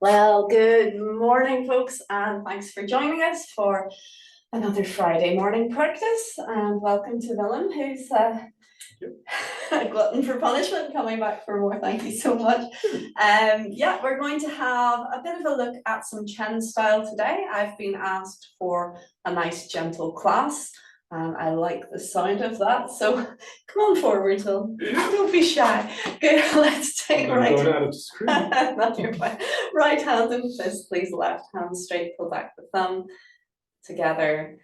Well, good morning, folks, and thanks for joining us for another Friday morning practice. And welcome to Willem, who's a glutton for punishment, coming back for more. Thank you so much. Yeah, we're going to have a bit of a look at some Chen style today. I've been asked for a nice, gentle class. And I like the sound of that, so come on forward, Will. Don't be shy. Good, let's take right hand and fist, please. Left hand straight, pull back the thumb together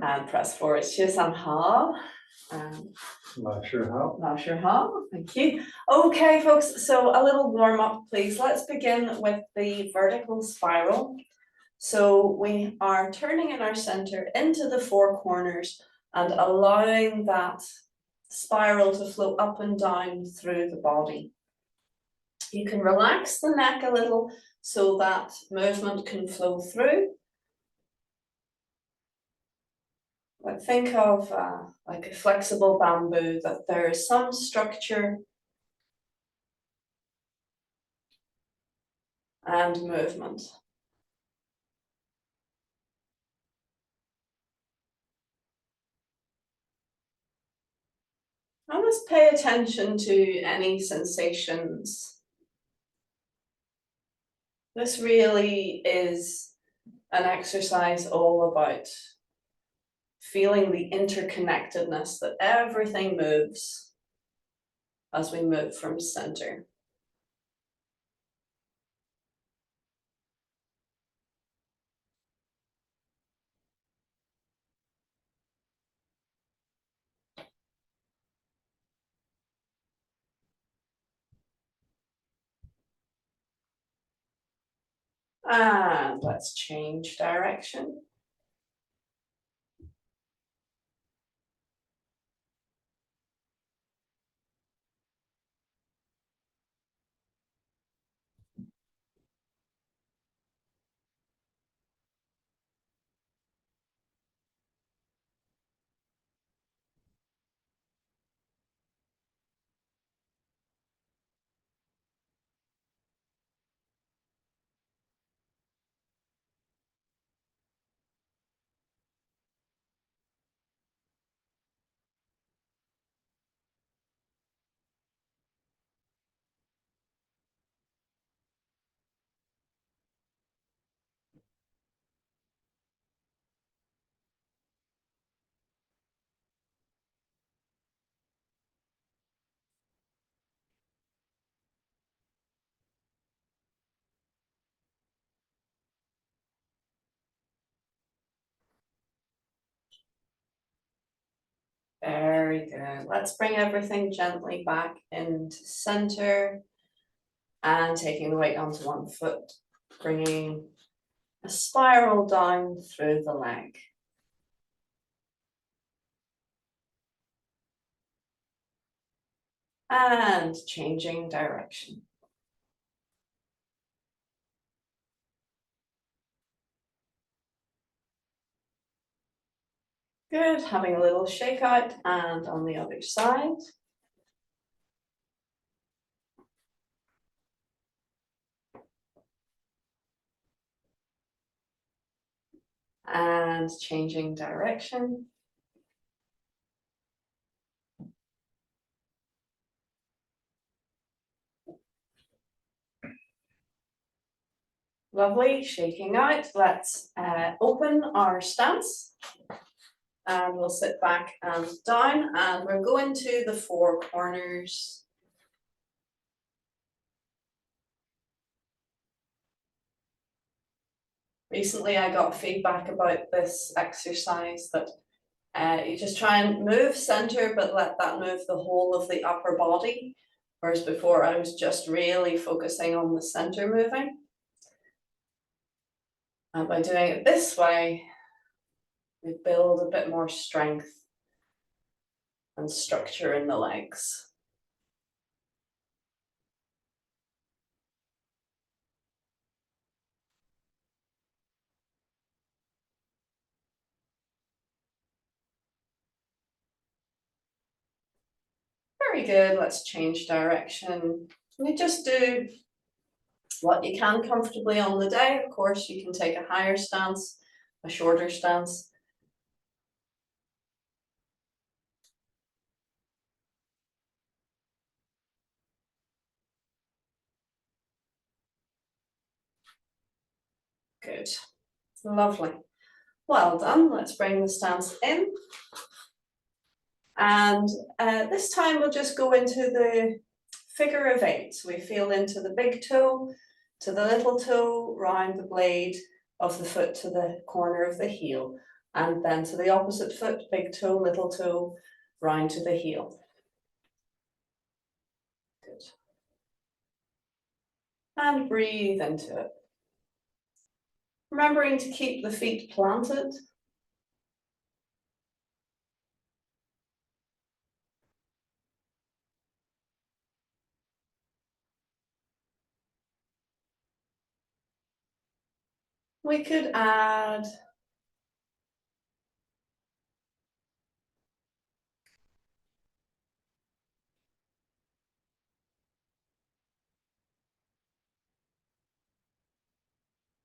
and press forward. Ha. Not sure how. Not sure how. Thank you. Okay, folks, so a little warm up, please. Let's begin with the vertical spiral. So we are turning in our center into the four corners and allowing that spiral to flow up and down through the body. You can relax the neck a little so that movement can flow through. But think of like a flexible bamboo, that there is some structure and movement. And let's pay attention to any sensations. This really is an exercise all about feeling the interconnectedness, that everything moves as we move from center. And let's change direction. Very good. Let's bring everything gently back into center and taking the weight onto one foot, bringing a spiral down through the leg. And changing direction. Good, having a little shake out, and on the other side. And changing direction. Lovely, shaking out. Let's open our stance. And we'll sit back and down, and we're going to the four corners. Recently, I got feedback about this exercise that you just try and move center, but let that move the whole of the upper body. Whereas before, I was just really focusing on the center moving. And by doing it this way, we build a bit more strength and structure in the legs. Very good, let's change direction. We just do what you can comfortably on the day. Of course, you can take a higher stance, a shorter stance. Good, lovely. Well done. Let's bring the stance in. And this time we'll just go into the figure of 8. So we feel into the big toe, to the little toe, round the blade of the foot to the corner of the heel. And then to the opposite foot, big toe, little toe, round to the heel. Good. And breathe into it. Remembering to keep the feet planted. We could add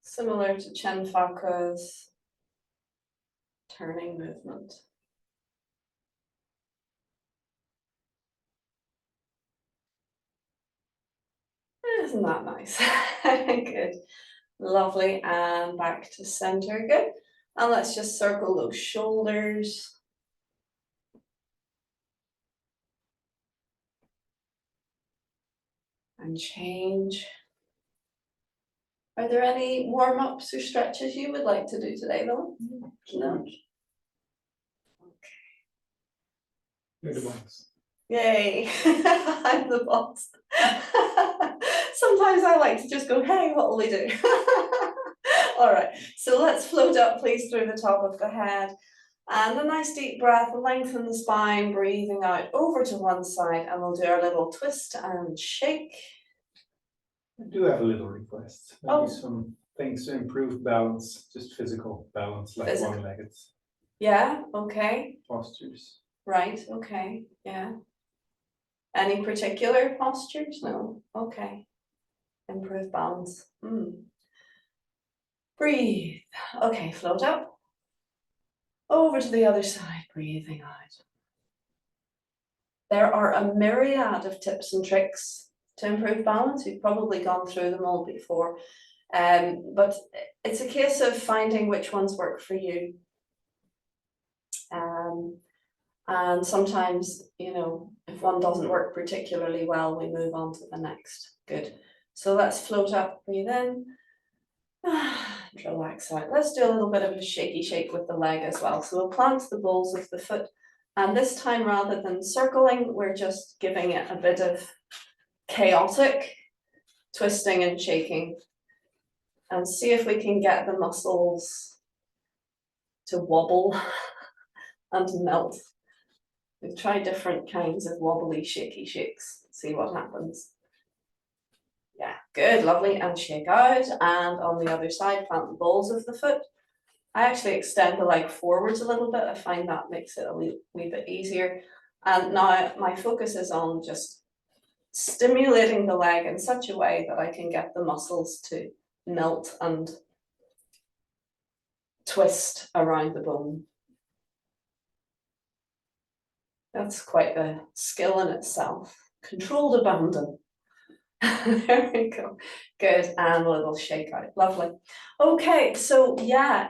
similar to Chen Faku's turning movement. Isn't that nice? Good. Lovely. And back to center. Good. And let's just circle those shoulders. And change. Are there any warm-ups or stretches you would like to do today, Bill? No. You're the boss. Yay, I'm the boss. Sometimes I like to just go, hey, what will we do? All right, so let's float up, please, through the top of the head. And a nice deep breath, lengthen the spine, breathing out over to one side, and we'll do our little twist and shake. I do have a little request. Maybe Oh. some things to improve balance, just physical balance, like one-legged Yeah, okay. postures. Right, okay, yeah. Any particular postures? No, okay. Improve balance. Breathe. Okay, float up. Over to the other side, breathing out. There are a myriad of tips and tricks to improve balance. We've probably gone through them all before. But it's a case of finding which ones work for you. And sometimes, you know, if one doesn't work particularly well, we move on to the next. Good. So let's float up, breathe in, and relax out. Let's do a little bit of a shaky shake with the leg as well. So we'll plant the balls of the foot. And this time, rather than circling, we're just giving it a bit of chaotic twisting and shaking. And see if we can get the muscles to wobble and melt. We've tried different kinds of wobbly, shaky shakes. See what happens. Yeah, good, lovely. And shake out. And on the other side, plant the balls of the foot. I actually extend the leg forwards a little bit. I find that makes it a wee bit easier. And now my focus is on just stimulating the leg in such a way that I can get the muscles to melt and twist around the bone. That's quite a skill in itself. Controlled abandon. There we go. Good, and a little shake out. Lovely. Okay, so yeah,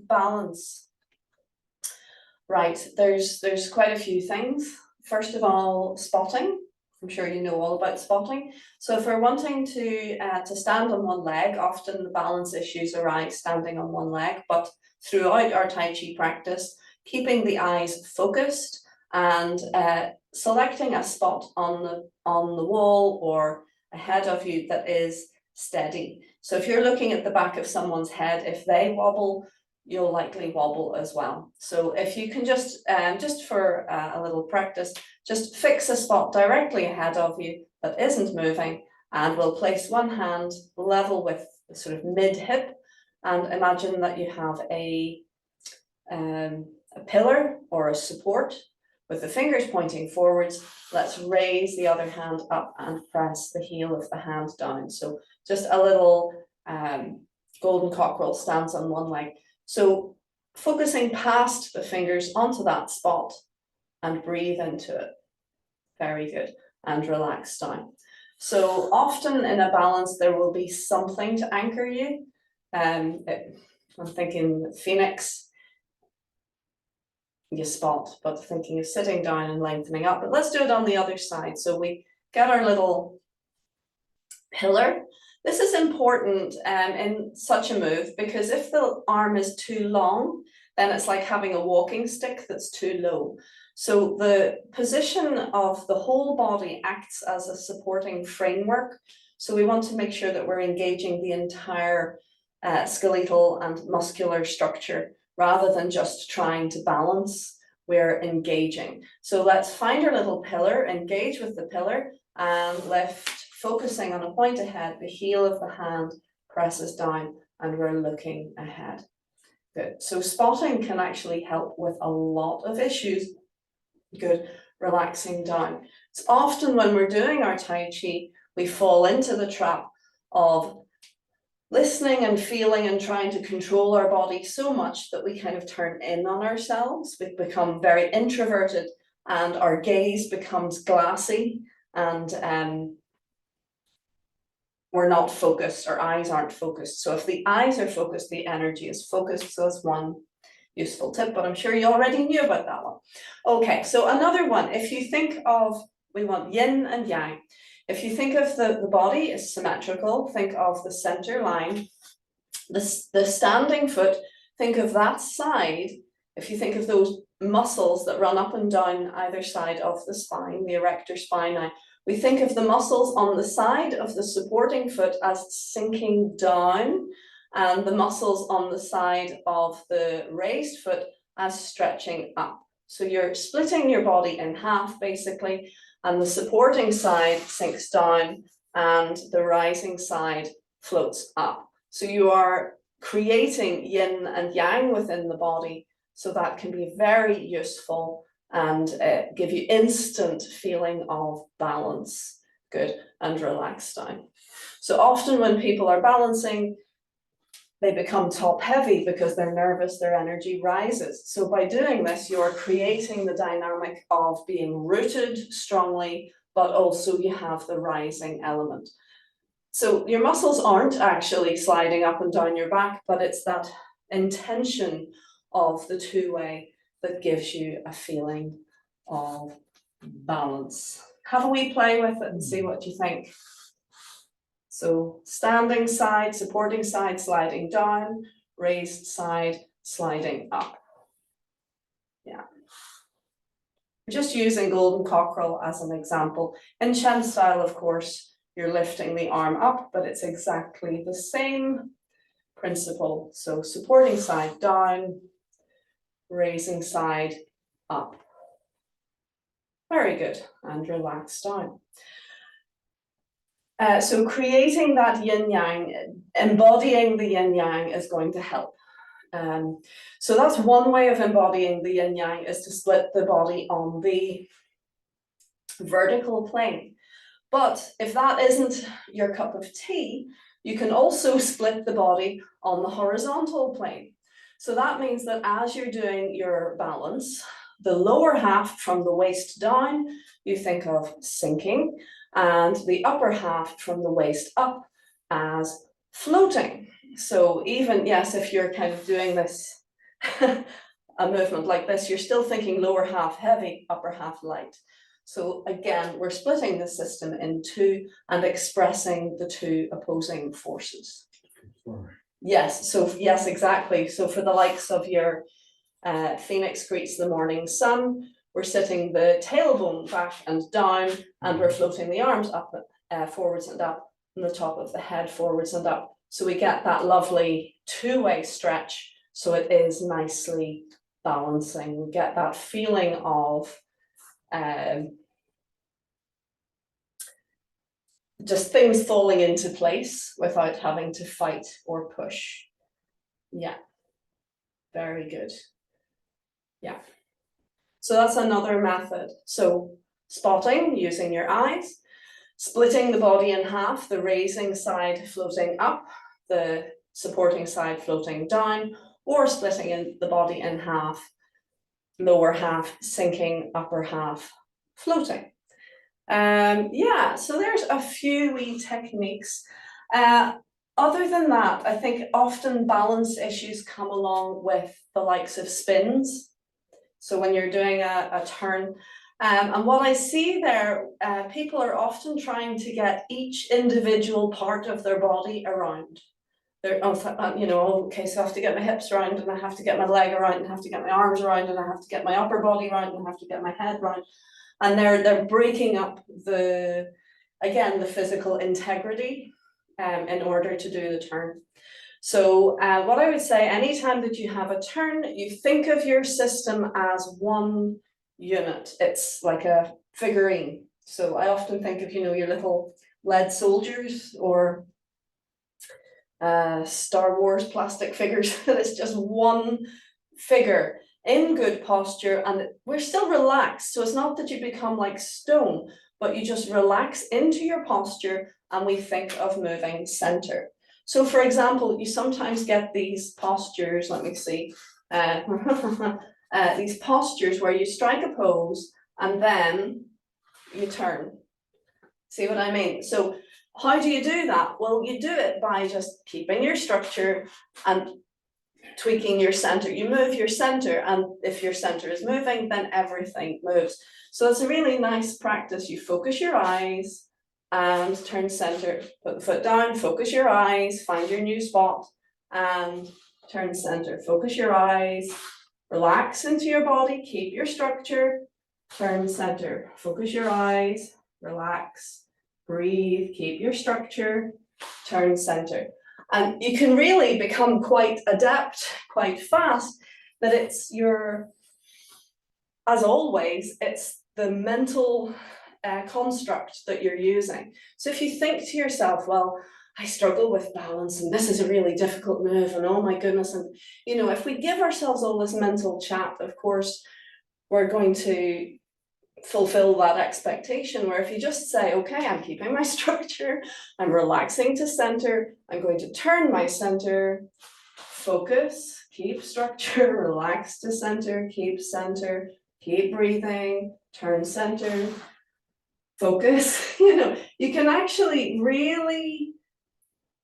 balance. Right, there's quite a few things. First of all, spotting. I'm sure you know all about spotting. So if we're wanting to stand on one leg, often the balance issues arise standing on one leg, but throughout our Tai Chi practice, keeping the eyes focused and selecting a spot on the wall or ahead of you that is steady. So if you're looking at the back of someone's head, if they wobble, you'll likely wobble as well. So if you can just for a little practice, just fix a spot directly ahead of you that isn't moving, and we'll place one hand level with the sort of mid hip, and imagine that you have a pillar or a support with the fingers pointing forwards, let's raise the other hand up and press the heel of the hand down. So just a little golden cockerel stance on one leg. So focusing past the fingers onto that spot and breathe into it. Very good. And relax down. So often in a balance, there will be something to anchor you. I'm thinking Phoenix, you spot, but thinking of sitting down and lengthening up. But let's do it on the other side. So we get our little pillar. This is important in such a move, because if the arm is too long, then it's like having a walking stick that's too low. So the position of the whole body acts as a supporting framework. So we want to make sure that we're engaging the entire skeletal and muscular structure, rather than just trying to balance, we're engaging. So let's find our little pillar, engage with the pillar, and lift, focusing on a point ahead. The heel of the hand presses down and we're looking ahead. Good. So spotting can actually help with a lot of issues. Good. Relaxing down. It's often when we're doing our Tai Chi, we fall into the trap of listening and feeling and trying to control our body so much that we kind of turn in on ourselves. We become very introverted and our gaze becomes glassy, and we're not focused, our eyes aren't focused. So if the eyes are focused, the energy is focused. So that's one useful tip, but I'm sure you already knew about that one. Okay, so another one, if you think of, we want yin and yang. If you think of the body as symmetrical, think of the center line, the standing foot, think of that side. If you think of those muscles that run up and down either side of the spine, the erector spine, now, we think of the muscles on the side of the supporting foot as sinking down, and the muscles on the side of the raised foot as stretching up. So you're splitting your body in half, basically, and the supporting side sinks down and the rising side floats up. So you are creating yin and yang within the body, so that can be very useful and give you instant feeling of balance. Good. And relax down. So often when people are balancing, they become top heavy because they're nervous, their energy rises. So by doing this, you're creating the dynamic of being rooted strongly, but also you have the rising element. So your muscles aren't actually sliding up and down your back, but it's that intention of the two-way that gives you a feeling of balance. Have a wee play with it and see what you think. So standing side, supporting side, sliding down, raised side, sliding up. Yeah. Just using golden cockerel as an example. In Chen style, of course, you're lifting the arm up, but it's exactly the same principle. So supporting side down, raising side up. Very good, and relax down. So creating that yin yang, embodying the yin yang is going to help. So that's one way of embodying the yin yang, is to split the body on the vertical plane. But if that isn't your cup of tea, you can also split the body on the horizontal plane. So that means that as you're doing your balance, the lower half from the waist down, you think of sinking, and the upper half from the waist up as floating. So even, yes, if you're kind of doing this, a movement like this, you're still thinking lower half heavy, upper half light. So again, we're splitting the system in two and expressing the two opposing forces. Yes, so yes, exactly. So for the likes of your Phoenix greets the morning sun, we're sitting the tailbone back and down, and we're floating the arms up, forwards and up, and the top of the head forwards and up. So we get that lovely two-way stretch, so it is nicely balancing. We get that feeling of just things falling into place without having to fight or push. Yeah, very good. Yeah. So that's another method. So spotting using your eyes, splitting the body in half, the raising side floating up, the supporting side floating down, or splitting the body in half, lower half sinking, upper half floating. Yeah, so there's a few wee techniques. Other than that, I think often balance issues come along with the likes of spins. So when you're doing a turn, and what I see there, people are often trying to get each individual part of their body around. They're, you know, okay, so I have to get my hips around, and I have to get my leg around, and I have to get my arms around, and I have to get my upper body around, and I have to get my head around. And they're breaking up the physical integrity in order to do the turn. So what I would say, anytime that you have a turn, you think of your system as one unit. It's like a figurine. So I often think of, you know, your little lead soldiers or Star Wars plastic figures. It's just one figure in good posture, and we're still relaxed. So it's not that you become like stone, but you just relax into your posture, and we think of moving center. So for example, you sometimes get these postures, let me see, these postures where you strike a pose and then you turn. See what I mean? So how do you do that? Well, you do it by just keeping your structure and tweaking your center. You move your center, and if your center is moving, then everything moves. So it's a really nice practice. You focus your eyes and turn center, put the foot down, focus your eyes, find your new spot and turn center. Focus your eyes, relax into your body, keep your structure, turn center. Focus your eyes, relax, breathe, keep your structure, turn center. And you can really become quite adept, quite fast, that it's your, as always, it's the mental construct that you're using. So if you think to yourself, well, I struggle with balance and this is a really difficult move and oh my goodness, and you know, if we give ourselves all this mental chat, of course, we're going to fulfill that expectation, where if you just say, okay, I'm keeping my structure, I'm relaxing to center, I'm going to turn my center, focus, keep structure, relax to center, keep breathing, turn center, focus, you know, you can actually really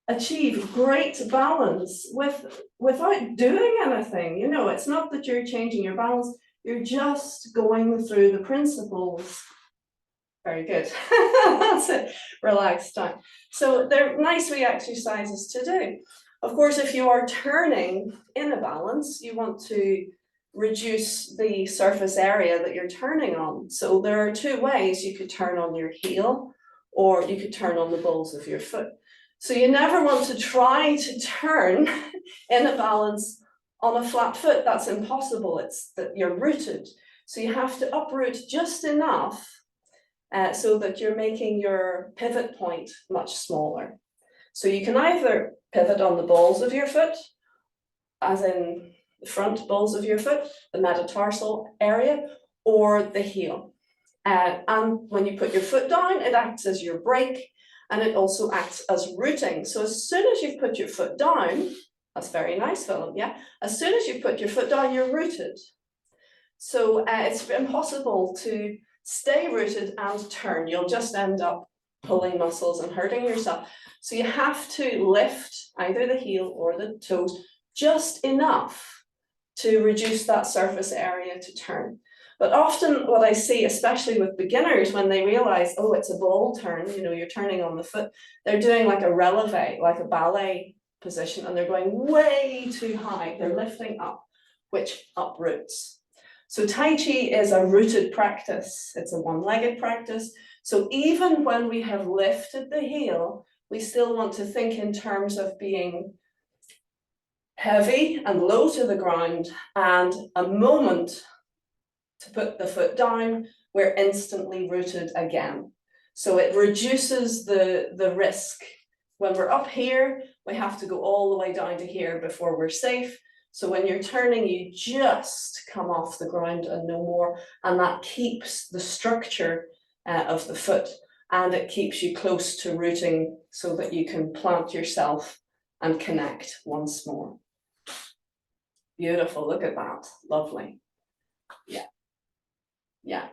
achieve great balance without doing anything. You know, it's not that you're changing your balance, you're just going through the principles. Very good. That's it. Relax down. So they're nice wee exercises to do. Of course, if you are turning in a balance, you want to reduce the surface area that you're turning on. So there are two ways. You could turn on your heel, or you could turn on the balls of your foot. So you never want to try to turn in a balance on a flat foot. That's impossible. It's that you're rooted. So you have to uproot just enough so that you're making your pivot point much smaller. So you can either pivot on the balls of your foot, as in the front balls of your foot, the metatarsal area, or the heel. And when you put your foot down, it acts as your brake, and it also acts as rooting. So as soon as you've put your foot down, that's very nice, Philip, yeah? As soon as you put your foot down, you're rooted. So it's impossible to stay rooted and turn. You'll just end up pulling muscles and hurting yourself. So you have to lift either the heel or the toes just enough to reduce that surface area to turn. But often what I see, especially with beginners, when they realize, oh, it's a ball turn, you know, you're turning on the foot, they're doing like a releve, like a ballet position, and they're going way too high. They're lifting up, which uproots. So Tai Chi is a rooted practice. It's a one-legged practice. So even when we have lifted the heel, we still want to think in terms of being heavy and low to the ground, and a moment to put the foot down, we're instantly rooted again. So it reduces the risk. When we're up here, we have to go all the way down to here before we're safe. So when you're turning, you just come off the ground and no more, and that keeps the structure of the foot, and it keeps you close to rooting so that you can plant yourself and connect once more. Beautiful, look at that, lovely. Yeah, yeah,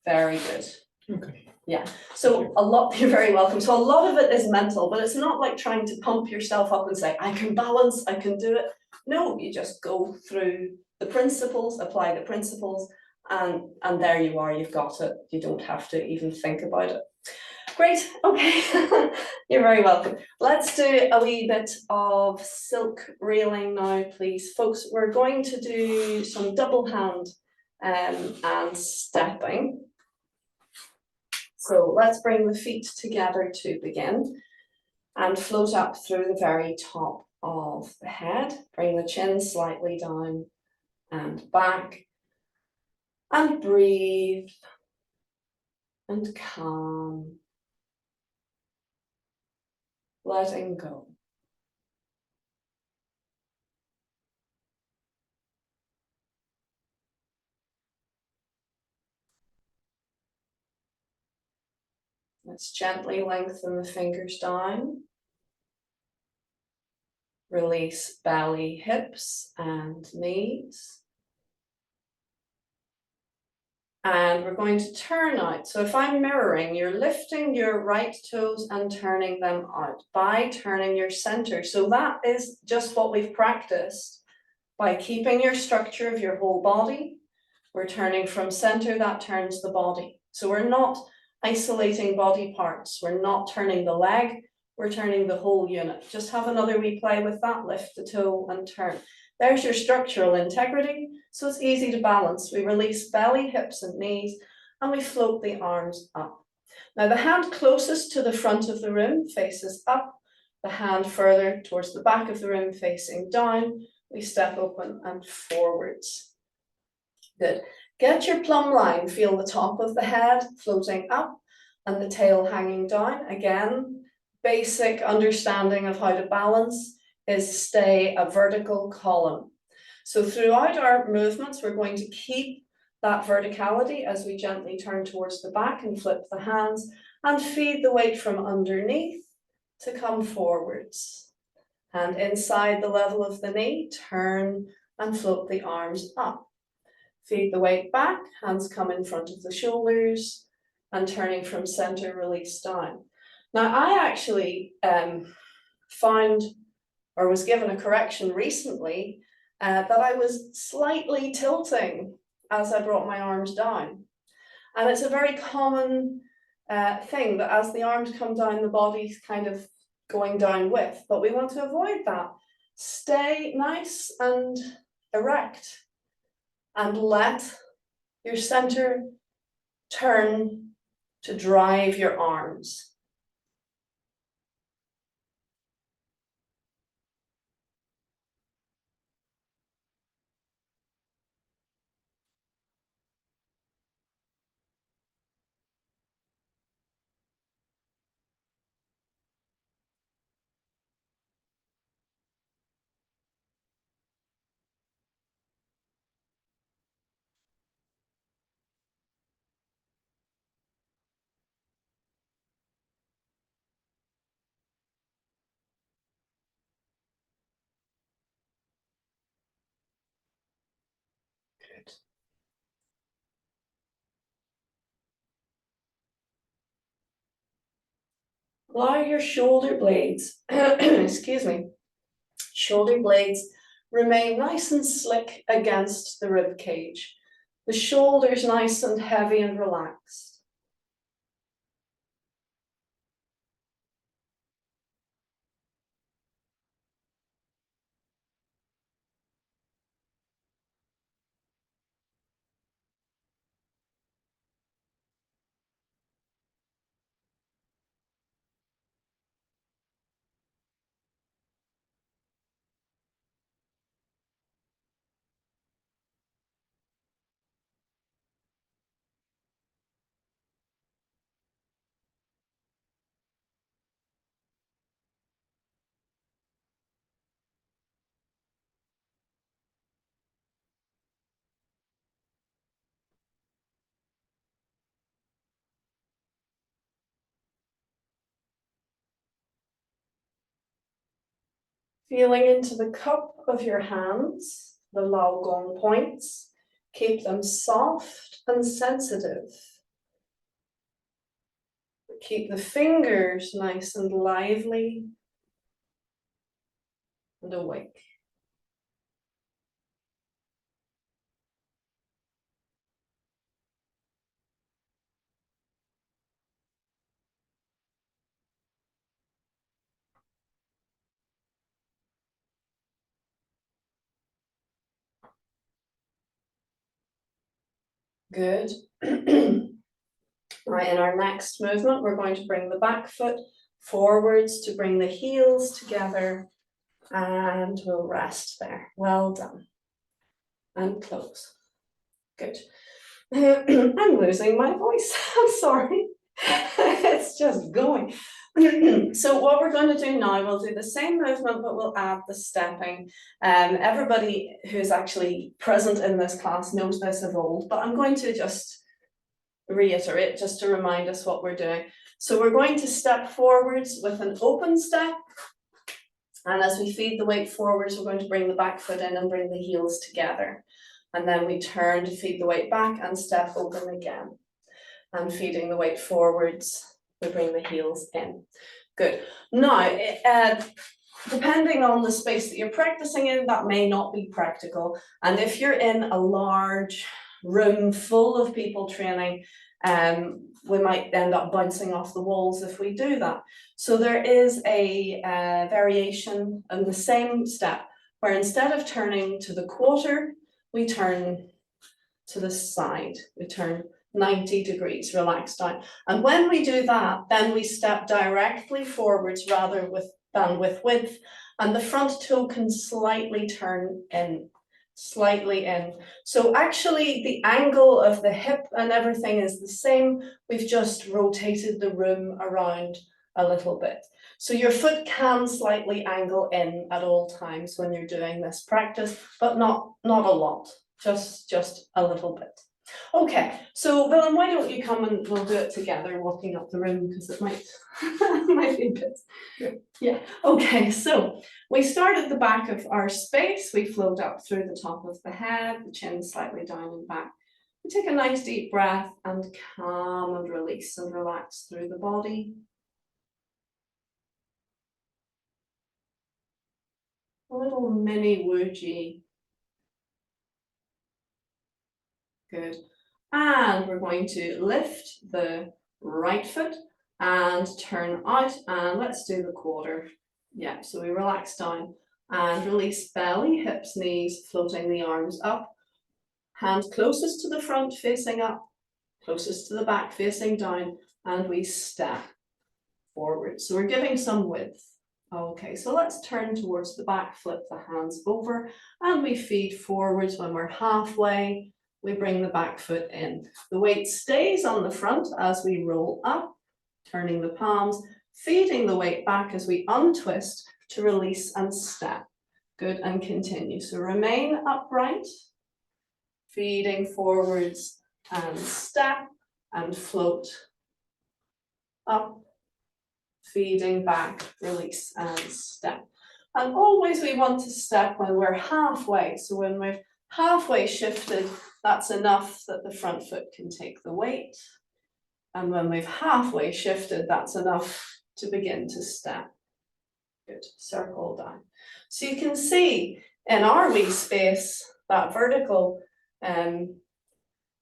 very good. Okay. Yeah, so a lot, you're very welcome. So a lot of it is mental, but it's not like trying to pump yourself up and say, I can balance, I can do it. No, you just go through the principles, apply the principles, and there you are, you've got it. You don't have to even think about it. Great, okay, you're very welcome. Let's do a wee bit of silk reeling now, please. Folks, we're going to do some double hand and stepping. So let's bring the feet together to begin and float up through the very top of the head. Bring the chin slightly down and back, and breathe and calm, letting go. Let's gently lengthen the fingers down. Release belly, hips, and knees. And we're going to turn out. So if I'm mirroring, you're lifting your right toes and turning them out by turning your center. So that is just what we've practiced. By keeping your structure of your whole body, we're turning from center, that turns the body. So we're not isolating body parts. We're not turning the leg, we're turning the whole unit. Just have another wee play with that. Lift the toe and turn. There's your structural integrity. So it's easy to balance. We release belly, hips, and knees, and we float the arms up. Now the hand closest to the front of the room faces up. The hand further towards the back of the room facing down. We step open and forwards. Good. Get your plumb line, feel the top of the head floating up and the tail hanging down. Again, basic understanding of how to balance is stay a vertical column. So throughout our movements, we're going to keep that verticality as we gently turn towards the back and flip the hands and feed the weight from underneath to come forwards. Hand inside the level of the knee, turn and float the arms up. Feed the weight back, hands come in front of the shoulders, and turning from center, release down. Now, I actually found, or was given a correction recently, that I was slightly tilting as I brought my arms down. And it's a very common thing that as the arms come down, the body's kind of going down with, but we want to avoid that. Stay nice and erect and let your center turn to drive your arms. Good. Allow your shoulder blades, excuse me, shoulder blades remain nice and slick against the rib cage. The shoulders nice and heavy and relaxed. Feeling into the cup of your hands, the Lao Gong points. Keep them soft and sensitive. Keep the fingers nice and lively and awake. Good. Right, in our next movement, we're going to bring the back foot forwards to bring the heels together, and we'll rest there. Well done. And close. Good. I'm losing my voice. I'm sorry. It's just going. So what we're going to do now, we'll do the same movement, but we'll add the stepping. Everybody who's actually present in this class knows this of old, but I'm going to just reiterate just to remind us what we're doing. So we're going to step forwards with an open step. And as we feed the weight forwards, we're going to bring the back foot in and bring the heels together. And then we turn to feed the weight back and step open again. And feeding the weight forwards, we bring the heels in. Good. Now, depending on the space that you're practicing in, that may not be practical. And if you're in a large room full of people training, we might end up bouncing off the walls if we do that. So there is a variation in the same step, where instead of turning to the quarter, we turn to the side. We turn 90 degrees, relax down. And when we do that, then we step directly forwards rather than with width, and the front toe can slightly turn in, slightly in. So actually the angle of the hip and everything is the same. We've just rotated the room around a little bit. So your foot can slightly angle in at all times when you're doing this practice, but not a lot, just a little bit. Okay, so Willem, why don't you come and we'll do it together, walking up the room, because it might, might be a bit. Yeah, okay, so we start at the back of our space, we float up through the top of the head, the chin slightly down and back. We take a nice deep breath and calm and release and relax through the body. A little mini Wuji. Good. And we're going to lift the right foot and turn out, and let's do the quarter. Yeah, so we relax down and release belly, hips, knees, floating the arms up. Hand closest to the front facing up, closest to the back facing down, and we step forward. So we're giving some width. Okay, so let's turn towards the back, flip the hands over, and we feed forwards. When we're halfway, we bring the back foot in. The weight stays on the front as we roll up, turning the palms, feeding the weight back as we untwist to release and step. Good, and continue. So remain upright, feeding forwards and step and float up, feeding back, release and step. And always we want to step when we're halfway. So when we're halfway shifted, that's enough that the front foot can take the weight. And when we've halfway shifted, that's enough to begin to step. Good, circle down. So you can see in our wee space, that vertical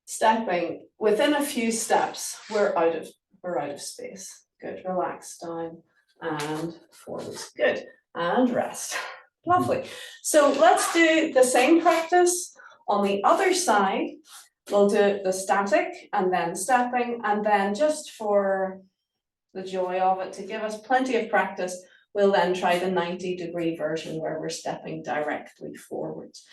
stepping, within a few steps, we're out of space. Good, relax down and forwards. Good, and rest. Lovely. So let's do the same practice on the other side. We'll do the static and then stepping, and then just for the joy of it, to give us plenty of practice, we'll then try the 90-degree version where we're stepping directly forwards.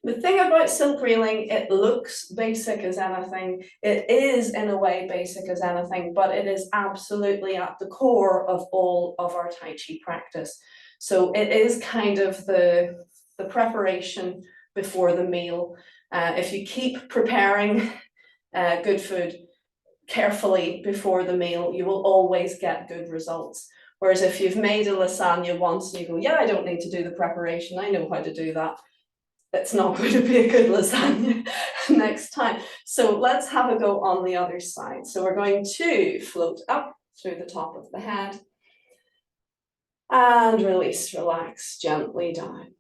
The thing about silk reeling, it looks basic as anything. It is in a way basic as anything, but it is absolutely at the core of all of our Tai Chi practice. So it is kind of the preparation before the meal. If you keep preparing good food carefully before the meal, you will always get good results. Whereas if you've made a lasagna once and you go, yeah, I don't need to do the preparation, I know how to do that, it's not going to be a good lasagna next time. So let's have a go on the other side. So we're going to float up through the top of the head and release, relax gently down.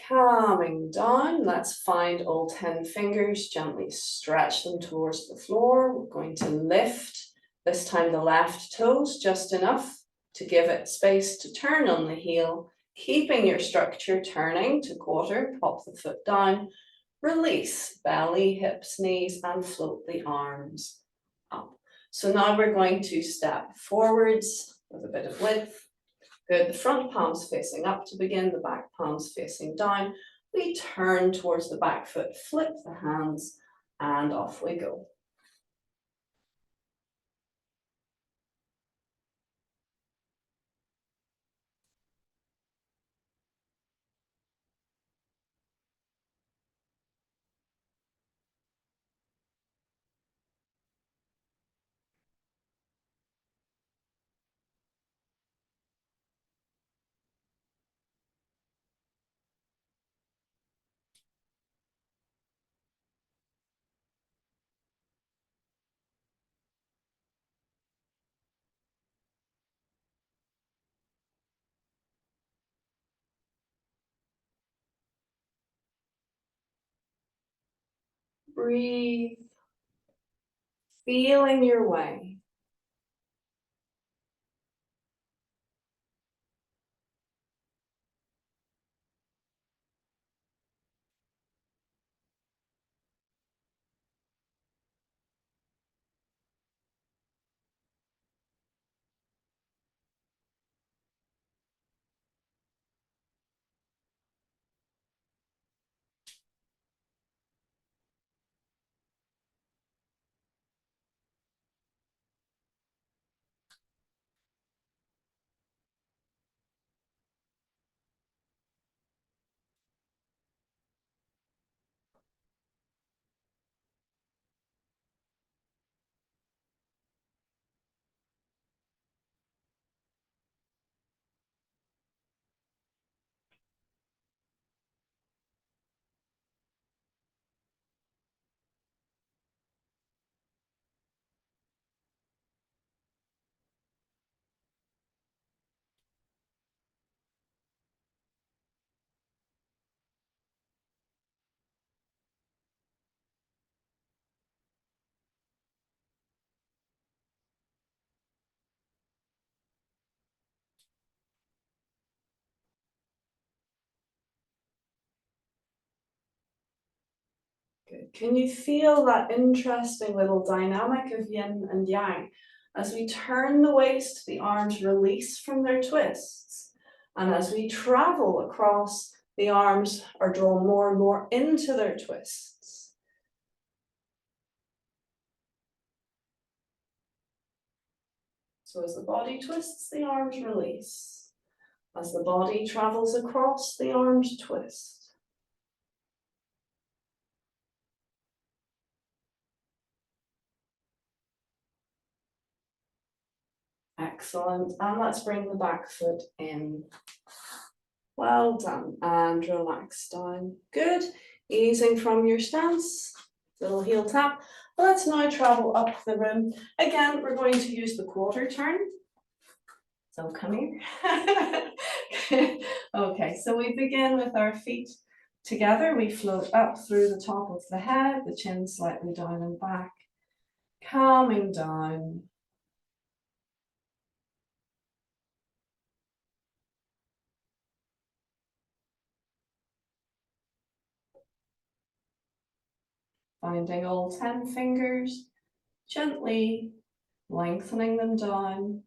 Calming down, let's find all 10 fingers, gently stretch them towards the floor. We're going to lift, this time the left toes, just enough to give it space to turn on the heel, keeping your structure turning to quarter, pop the foot down, release, belly, hips, knees, and float the arms up. So now we're going to step forwards with a bit of width. Good, the front palms facing up to begin, the back palms facing down. We turn towards the back foot, flip the hands, and off we go. Breathe, feeling your way. Good. Can you feel that interesting little dynamic of yin and yang? As we turn the waist, the arms release from their twists. And as we travel across, the arms are drawn more and more into their twists. So as the body twists, the arms release. As the body travels across, the arms twist. Excellent, and let's bring the back foot in. Well done, and relax down. Good, easing from your stance, little heel tap. Let's now travel up the room. Again, we're going to use the quarter turn. So come here. Okay, so we begin with our feet together. We float up through the top of the head, the chin slightly down and back, calming down. Finding all 10 fingers, gently lengthening them down.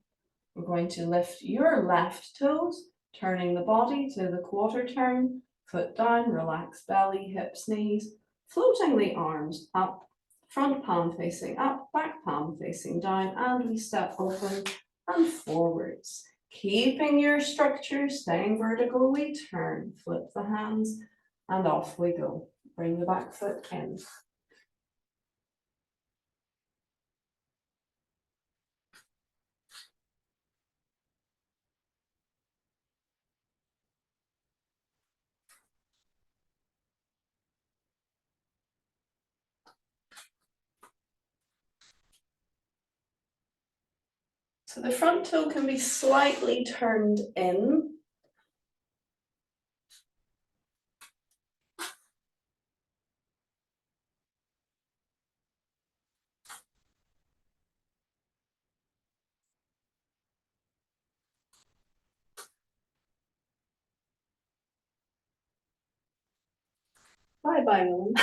We're going to lift your left toes, turning the body to the quarter turn, foot down, relax belly, hips, knees, floating the arms up, front palm facing up, back palm facing down, and we step open and forwards. Keeping your structure, staying vertical, we turn, flip the hands, and off we go. Bring the back foot in. So the front toe can be slightly turned in. Bye-bye, Mum.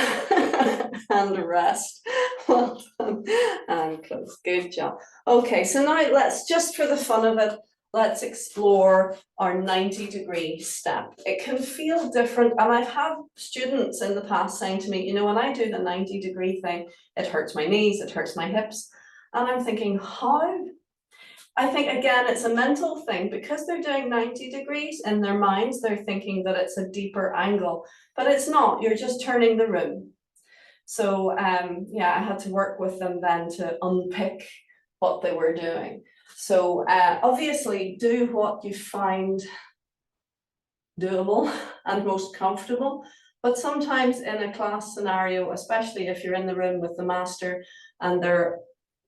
And rest. Well done. And close. Good job. Okay, so now let's, just for the fun of it, let's explore our 90-degree step. It can feel different, and I've had students in the past saying to me, you know, when I do the 90-degree thing, it hurts my knees, it hurts my hips. And I'm thinking, how? I think, again, it's a mental thing. Because they're doing 90 degrees in their minds, they're thinking that it's a deeper angle, but it's not. You're just turning the room. So yeah, I had to work with them then to unpick what they were doing. So obviously do what you find doable and most comfortable, but sometimes in a class scenario, especially if you're in the room with the master and there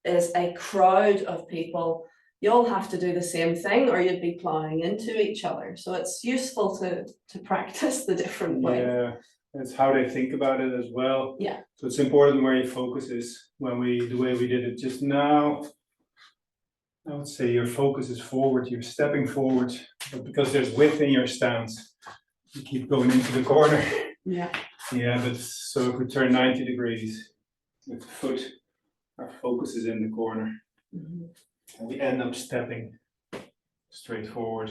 is a crowd of people, you'll have to do the same thing or you'd be plowing into each other. So it's useful to practice the different ways. Yeah, that's how they think about it as well. Yeah. So it's important where your focus is. When the way we did it just now, I would say your focus is forward, you're stepping forward, but because there's width in your stance, you keep going into the corner. Yeah. Yeah, but so if we turn 90 degrees with the foot, our focus is in the corner. Mm-hmm. And we end up stepping straight forward,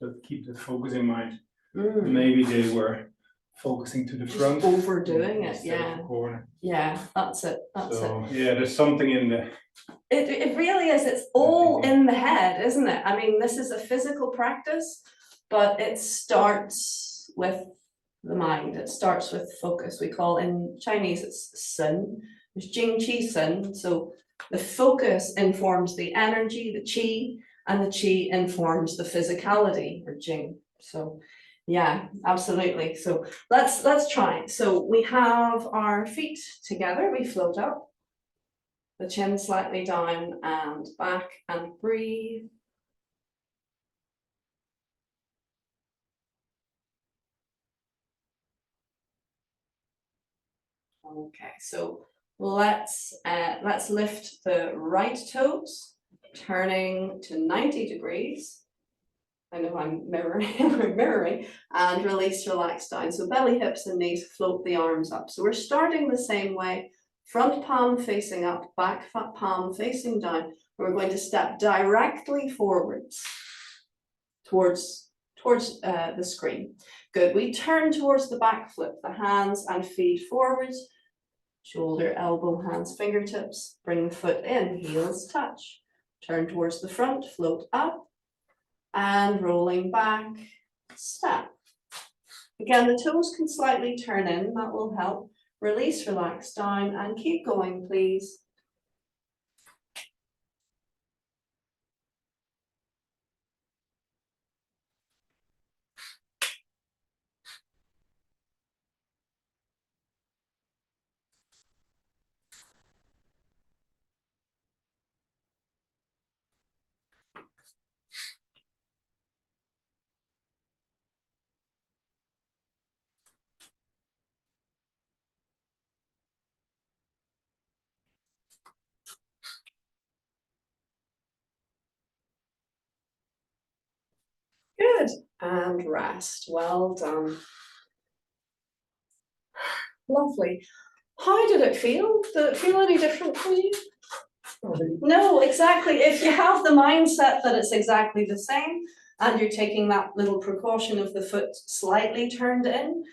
but keep the focus in mind. Maybe they were focusing to the front. Just overdoing it, yeah. The corner. Yeah, that's it, that's So, it. yeah, there's something in the... It really is, it's all in the head, isn't it? I mean, this is a physical practice, but it starts with the mind, it starts with focus. We call, in Chinese, it's Sin. There's Jing, Qi, Sin. So the focus informs the energy, the Qi, and the Qi informs the physicality, or Jing. So yeah, absolutely. So let's try. So we have our feet together, we float up. The chin slightly down and back, and breathe. Okay, so let's lift the right toes, turning to 90 degrees. I know I'm mirroring, and release, relax down. So belly, hips, and knees, float the arms up. So we're starting the same way. Front palm facing up, back palm facing down. We're going to step directly forwards towards the screen. Good. We turn towards the back, flip the hands and feet forwards. Shoulder, elbow, hands, fingertips. Bring the foot in, heels touch. Turn towards the front, float up. And rolling back, step. Again, the toes can slightly turn in, that will help. Release, relax down, and keep going, please. Good, and rest, well done. Lovely. How did it feel? Did it feel any different for you? No, exactly. If you have the mindset that it's exactly the same, and you're taking that little precaution of the foot slightly turned in,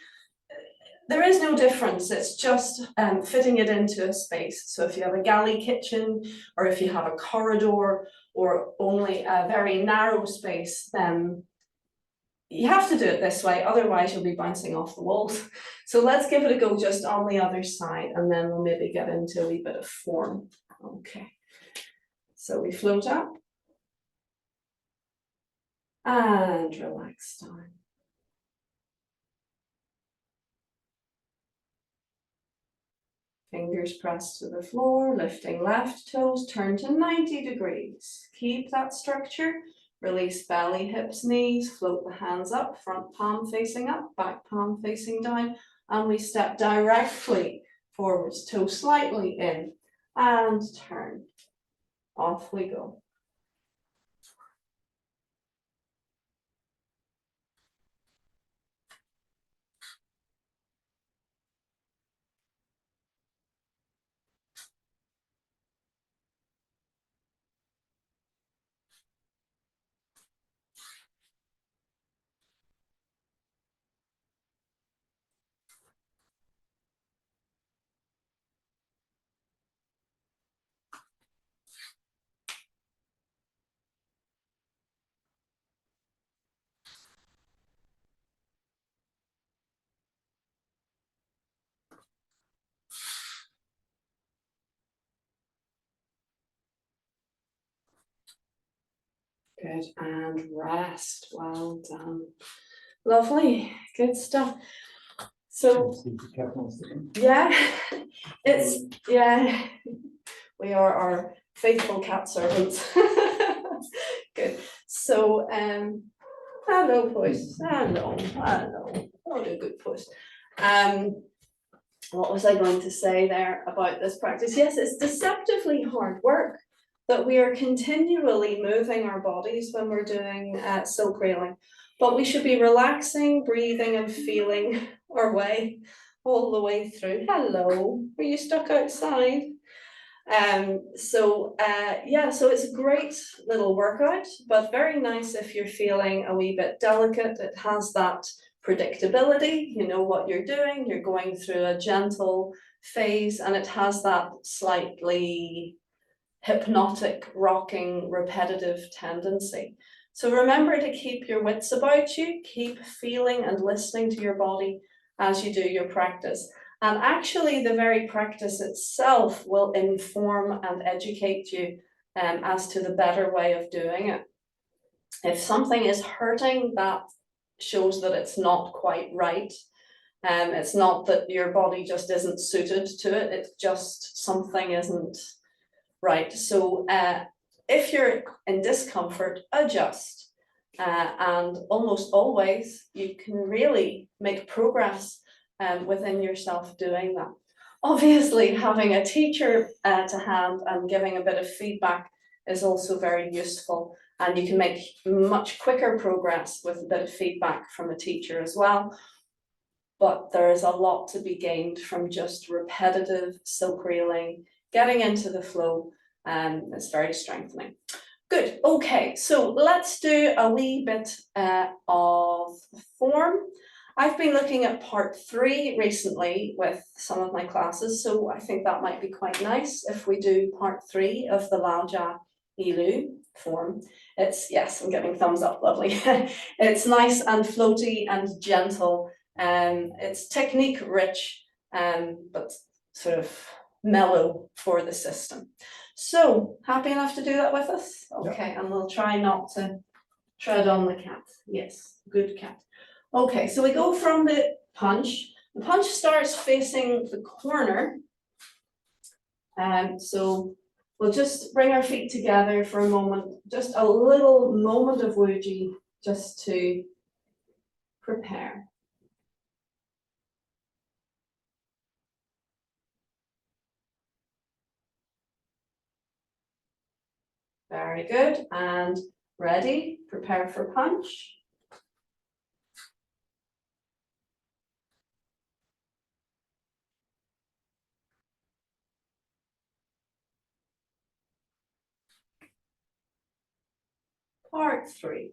there is no difference. It's just fitting it into a space. So if you have a galley kitchen, or if you have a corridor, or only a very narrow space, then you have to do it this way, otherwise you'll be bouncing off the walls. So let's give it a go just on the other side, and then we'll maybe get into a wee bit of form. Okay, so we float up and relax down. Fingers pressed to the floor, lifting left toes, turn to 90 degrees. Keep that structure. Release belly, hips, knees, float the hands up, front palm facing up, back palm facing down, and we step directly forwards, toe slightly in, and turn. Off we go. Good, and rest. Well done. Lovely, good stuff. So, yeah, yeah, we are our faithful cat servants. Good. So, hello, voice. Hello. What a good voice. What was I going to say there about this practice? Yes, it's deceptively hard work, that we are continually moving our bodies when we're doing silk railing, but we should be relaxing, breathing, and feeling our way all the way through. Hello, are you stuck outside? So it's a great little workout, but very nice if you're feeling a wee bit delicate. It has that predictability, you know what you're doing, you're going through a gentle phase, and it has that slightly hypnotic, rocking, repetitive tendency. So remember to keep your wits about you, keep feeling and listening to your body as you do your practice. And actually, the very practice itself will inform and educate you as to the better way of doing it. If something is hurting, that shows that it's not quite right. It's not that your body just isn't suited to it, it's just something isn't right. So if you're in discomfort, adjust. And almost always you can really make progress within yourself doing that. Obviously, having a teacher to hand and giving a bit of feedback is also very useful, and you can make much quicker progress with a bit of feedback from a teacher as well. But there is a lot to be gained from just repetitive silk reeling, getting into the flow, and it's very strengthening. Good, okay, so let's do a wee bit of form. I've been looking at part 3 recently with some of my classes, so I think that might be quite nice if we do part 3 of the Lao Jia Ji Lu form. It's, yes, I'm getting thumbs up, lovely. It's nice and floaty and gentle. It's technique rich, but sort of mellow for the system. So, happy enough to do that with us? Okay, and we'll try not to tread on the cat. Yes, good cat. Okay, so we go from the punch. The punch starts facing the corner. So we'll just bring our feet together for a moment, just a little moment of wuji, just to prepare. Very good, and ready, prepare for punch. Part 3.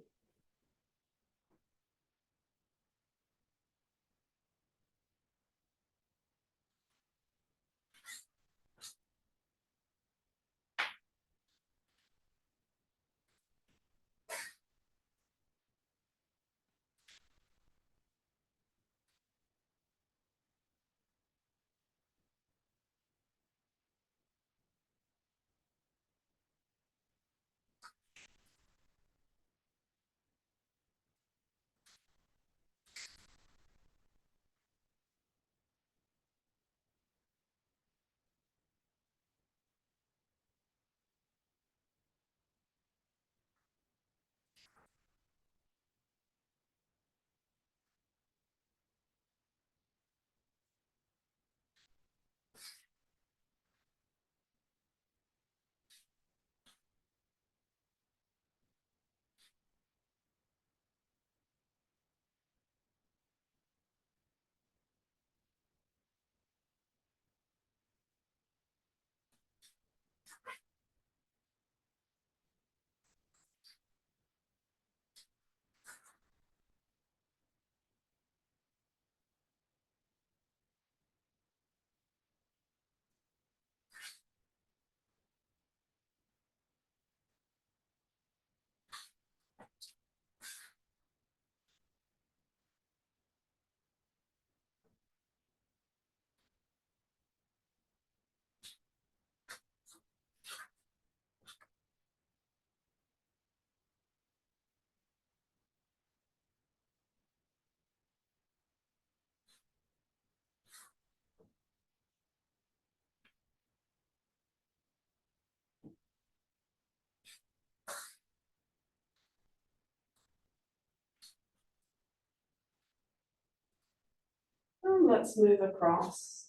let's move across.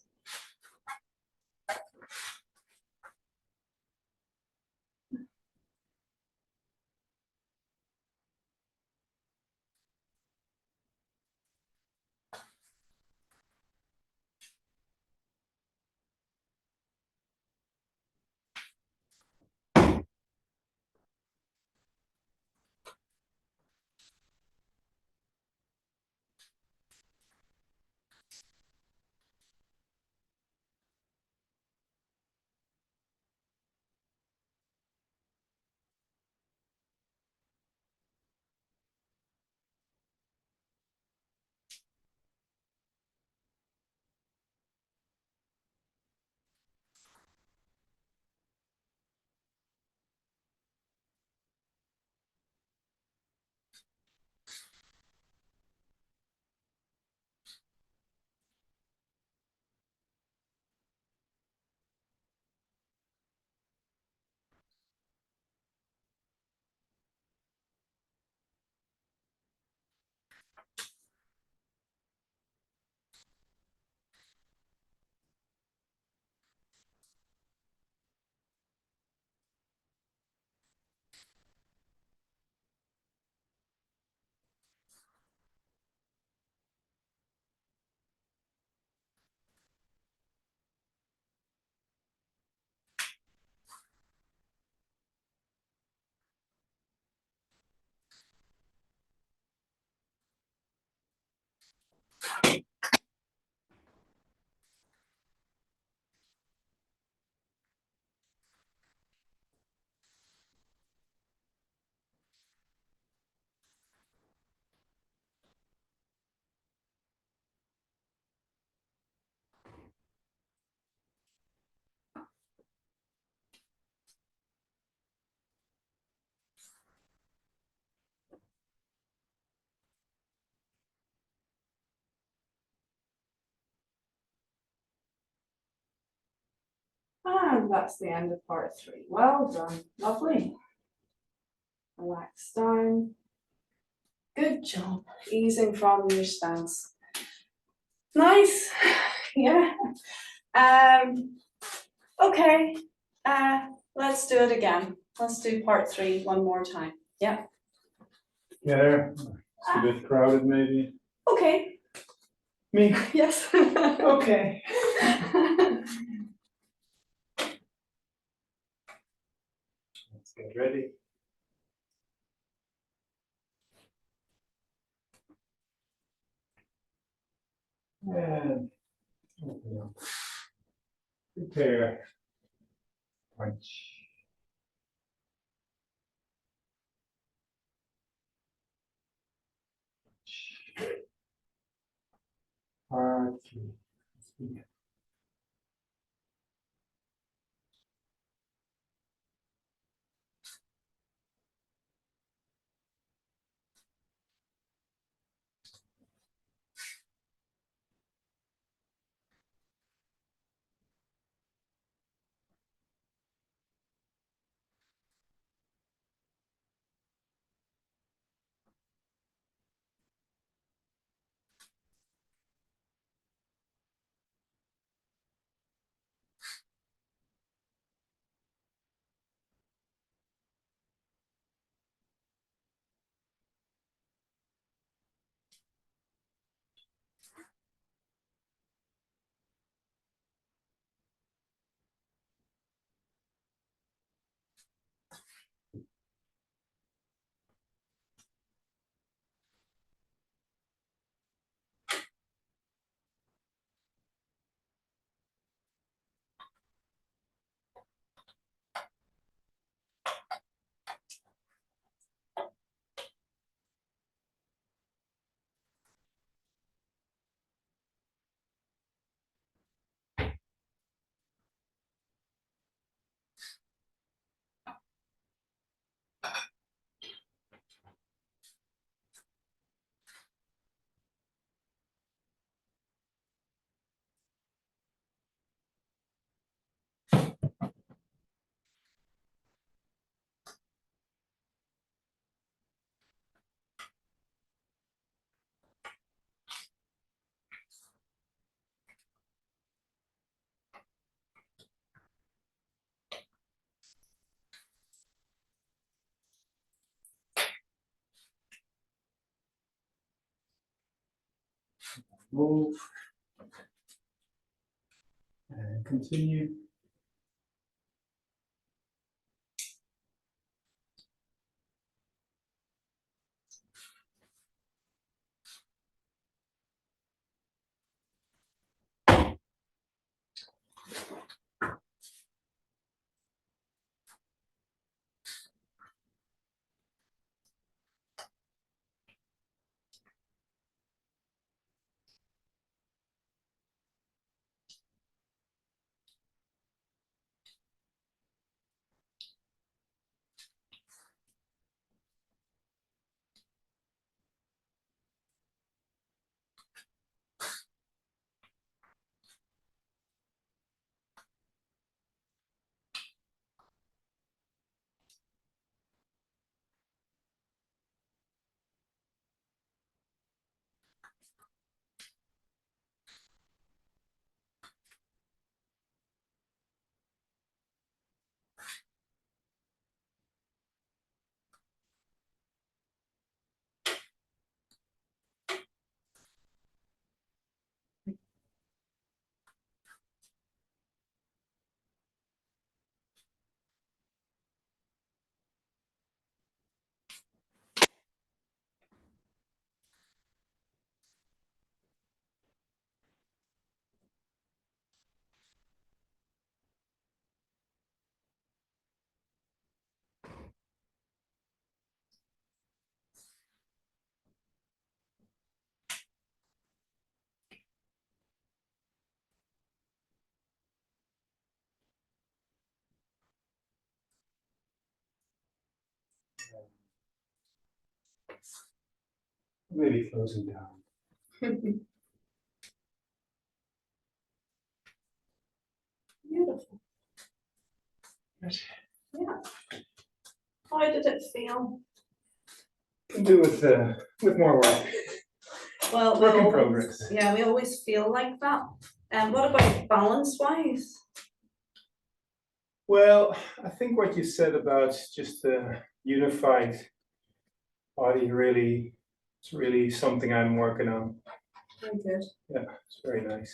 And that's the end of part 3. Well done, lovely. Relax down. Good job, easing from your stance. Nice, yeah. Okay, let's do it again. Let's do part 3 one more time. Yeah. Yeah, it's a bit crowded maybe. Okay. Me? Yes. Okay. Let's get ready. And prepare. Punch. Part 3. Move. And continue. Maybe closing down. Beautiful. Good. Yeah. How did it feel? Do with more work. Well, Work in always, progress. yeah, we always feel like that. And what about balance wise? Well, I think what you said about just the unified body really, it's really something I'm working on. Very good. Yeah, it's very nice.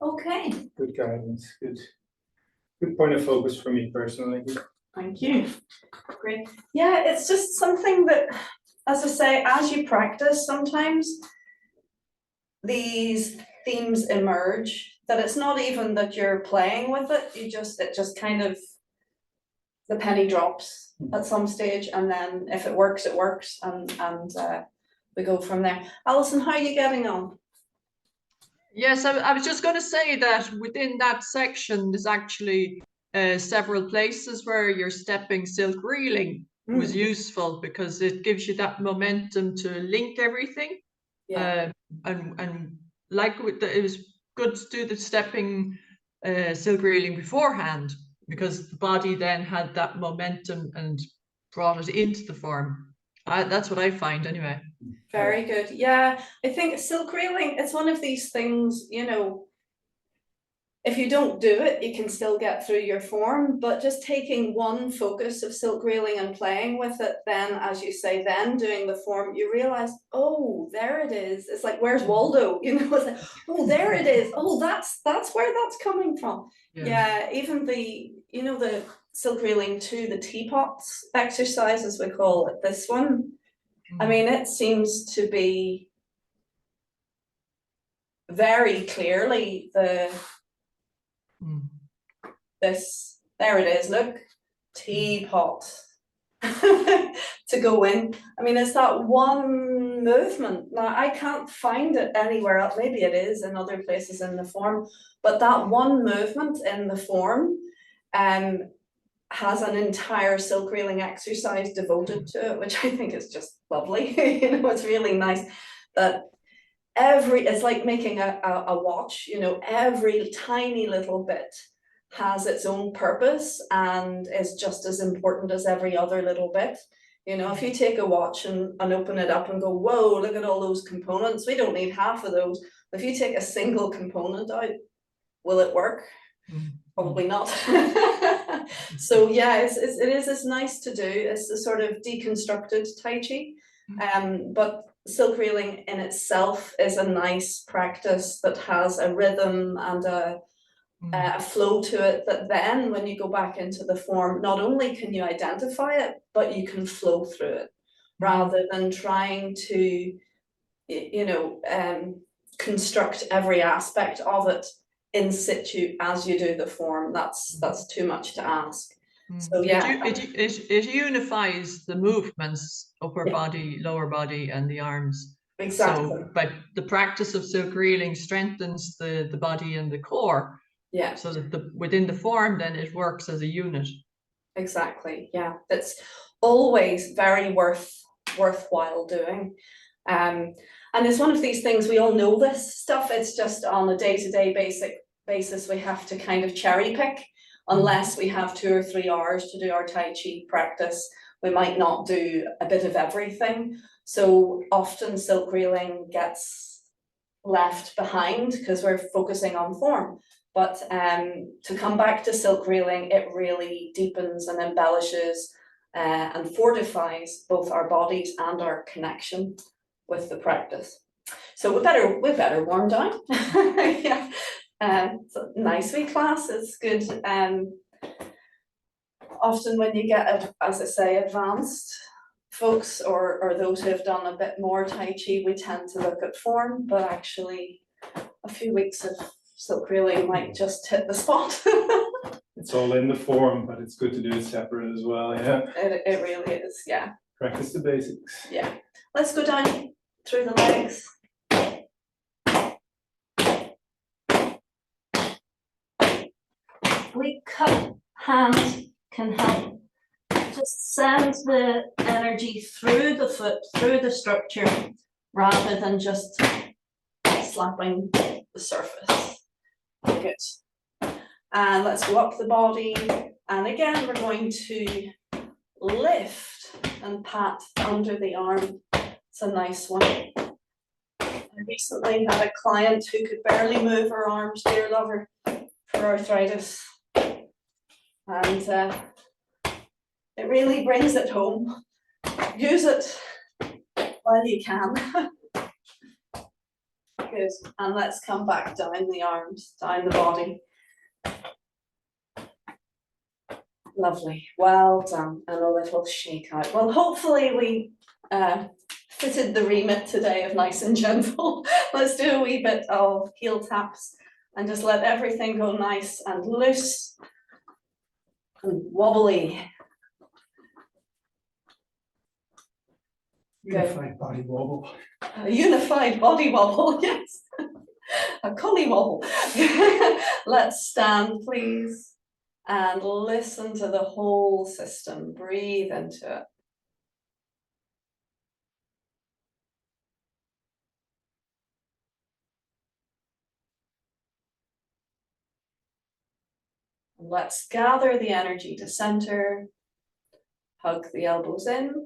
Okay. Good guidance, good point of focus for me personally. Thank you. Great. Yeah, it's just something that, as I say, as you practice, sometimes these themes emerge, that it's not even that you're playing with it, it just kind of, the penny drops at some stage, and then if it works, and we go from there. Alison, how are you getting on? Yes, I was just going to say that within that section, there's actually several places where your stepping silk reeling was useful, because it gives you that momentum to link everything. Yeah. And like it was good to do the stepping silk reeling beforehand, because the body then had that momentum and brought it into the form. That's what I find anyway. Very good. Yeah, I think silk reeling, it's one of these things, if you don't do it, you can still get through your form, but just taking one focus of silk reeling and playing with it, then, as you say, then doing the form, you realize, oh, there it is. It's like, where's Waldo? It's like, oh, there it is. Oh, that's where that's coming from. Yeah, even the silk reeling to the teapots exercise, as we call it, this one, I mean, it seems to be very clearly there it is, look, teapot to go in. I mean, it's that one movement. Now, I can't find it anywhere else. Maybe it is in other places in the form, but that one movement in the form has an entire silk reeling exercise devoted to it, which I think is just lovely. It's really nice that it's like making a watch, every tiny little bit has its own purpose and is just as important as every other little bit. If you take a watch and open it up and go, whoa, look at all those components, we don't need half of those. If you take a single component out, will it work? Probably not. So yeah, it is nice to do. It's the sort of deconstructed Tai Chi, but silk reeling in itself is a nice practice that has a rhythm and a flow to it, that then when you go back into the form, not only can you identify it, but you can flow through it, rather than trying to, you know, construct every aspect of it in situ as you do the form. That's too much to ask. So yeah, it unifies the movements, upper Yeah. body, lower body, and the arms. exactly. So, but the practice of silk reeling strengthens the body and the core. Yeah, So that within the form, then it works as a unit. exactly. Yeah, that's always very worthwhile doing. And it's one of these things, we all know this stuff, it's just on a day-to-day basis we have to kind of cherry pick. Unless we have 2 or 3 hours to do our Tai Chi practice, we might not do a bit of everything. So often silk reeling gets left behind because we're focusing on form. But to come back to silk reeling, it really deepens and embellishes and fortifies both our bodies and our connection with the practice. So we better warm down. Yeah. It's a nice wee class. It's good. Often when you get, as I say, advanced folks or those who have done a bit more Tai Chi, we tend to look at form, but actually a few weeks of silk reeling might just hit the spot. It's all in the form, but it's good to do it separate as well. Yeah. It really is. Yeah. Practice the basics. Yeah. Let's go down through the legs. We cup hand can help just send the energy through the foot, through the structure, rather than just slapping the surface. Good. And let's go up the body. And again, we're going to lift and pat under the arm. It's a nice one. I recently had a client who could barely move her arms, dear lover, for arthritis. And it really brings it home. Use it while you can. Good. And let's come back down the arms, down the body. Lovely. Well done. And a little shake out. Well, hopefully we fitted the remit today of nice and gentle. Let's do a wee bit of heel taps and just let everything go nice and loose and wobbly. Unified body wobble. A unified body wobble, yes. A collie wobble. Let's stand, please, and listen to the whole system. Breathe into it. Let's gather the energy to center. Hug the elbows in.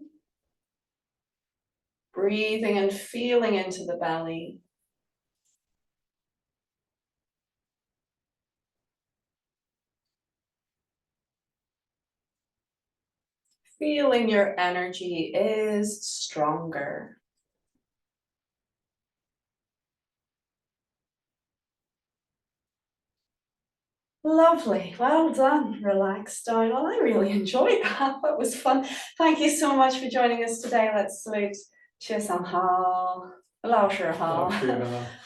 Breathing and feeling into the belly. Feeling your energy is stronger. Lovely, well done. Relax down. Well, I really enjoyed that. That was fun. Thank you so much for joining us today. Let's salute Chia San Hao, Lao Shi Hao,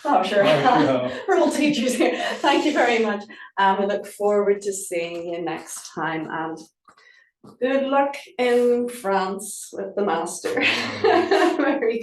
Lao Shi Hao. We're all teachers here. Thank you very much. We look forward to seeing you next time. And good luck in France with the master. Very good.